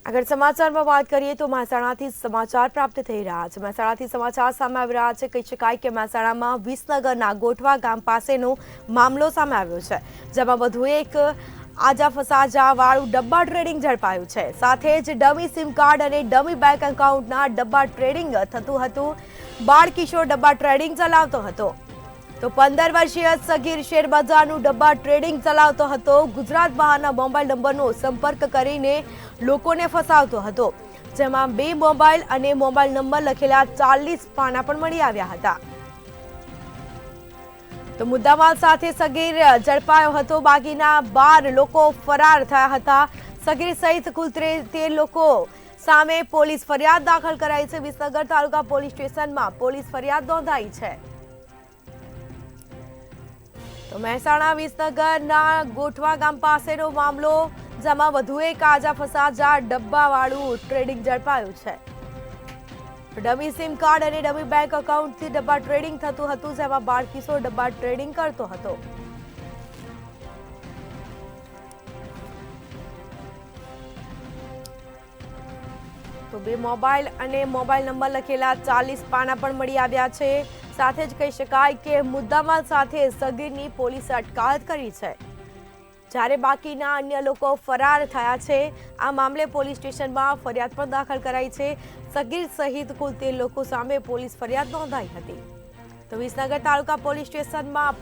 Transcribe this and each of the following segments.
આગળ સમાચારમાં વાત કરીએ તો મહેસાણાથી સમાચાર પ્રાપ્ત થઈ રહ્યા છે। મહેસાણાથી સમાચાર સામે આવી રહ્યા છે। કહી શકાય કે મહેસાણામાં વિસનગરના ગોઠવા ગામ પાસેનો મામલો સામે આવ્યો છે, જેમાં વધુ એક આજા ફસાજા વાળું ડબ્બા ટ્રેડિંગ ઝડપાયું છે। સાથે જ ડમી સિમ કાર્ડ અને ડમી બેંક એકાઉન્ટના ડબ્બા ટ્રેડિંગ થતું હતું। બાળ કિશોર ડબ્બા ટ્રેડિંગ ચલાવતો હતો તો 15 વર્ષીય સગીર શેરબજારનું ડબ્બા ટ્રેડિંગ ચલાવતો હતો। ગુજરાત બહારના મોબાઈલ નંબરનો સંપર્ક કરીને લોકોને ફસાવતો હતો, જેમાં 2 મોબાઈલ અને મોબાઈલ નંબર લખેલા 40 પાના પણ મળી આવ્યા હતા। તો મુદ્દામાલ સાથે સગીર ઝડપાયો હતો। બાકીના 12 લોકો ફરાર થયા હતા। સગીર સહિત કુલ 13 લોકો સામે પોલીસ ફરિયાદ દાખલ કરાઈ છે। વિસનગર તાલુકા પોલીસ સ્ટેશનમાં પોલીસ ફરિયાદ નોંધાઈ છે। તો મહેસાણા વિસનગરના ગોઠવા ગામ પાસેનો મામલો, જેમાં વધુ એક આજા ફસાજા ડબ્બાવાળું ટ્રેડિંગ ઝડપાયું છે। ડમી સિમ કાર્ડ અને ડમી બેંક એકાઉન્ટથી ડબ્બા ટ્રેડિંગ થતું હતું, જેમાં બાળ કિશોર ડબ્બા ટ્રેડિંગ કરતો હતો। તો 2 મોબાઈલ અને મોબાઈલ નંબર લખેલા 40 પાના પણ મળી આવ્યા છે। સાથે જ કહી શકાય કે મુદ્દામાલ સાથે સગીરની પોલીસે અટકાયત કરી છે, જ્યારે બાકીના અન્ય લોકો ફરાર થયા છે। આ મામલે પોલીસ સ્ટેશનમાં ફરિયાદ પણ દાખલ કરાઈ છે। સગીર સહિત કુલ 13 લોકો સામે પોલીસ ફરિયાદ નોંધાઈ હતી। તો વિસનગર તાલુકા પોલીસ સ્ટેશનમાં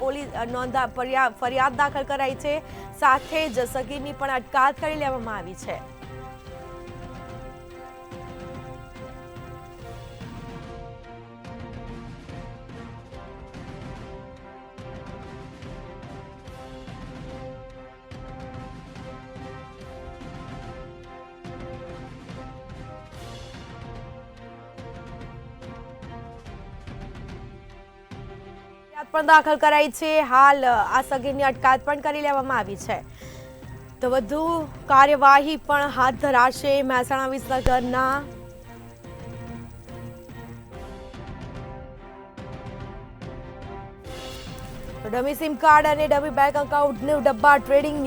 ફરિયાદ દાખલ કરાઈ છે। સાથે જ સગીરની પણ અટકાયત કરી લેવામાં આવી છે। પણ દાખલ કરાઈ છે। હાલ આ સગીરની અટકાયત પણ કરી લેવામાં આવી છે। તો વધુ કાર્યવાહી પણ હાથ ધરાશે। મહેસાણા વિસનગરના ડમી સિમ કાર્ડ અને ડમી બેંક એકાઉન્ટનું ડબ્બા ટ્રેડિંગ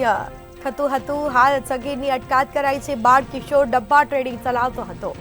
થતું હતું। હાલ સગીરની અટકાયત કરાઈ છે। બાળ કિશોર ડબ્બા ટ્રેડિંગ ચલાવતો હતો।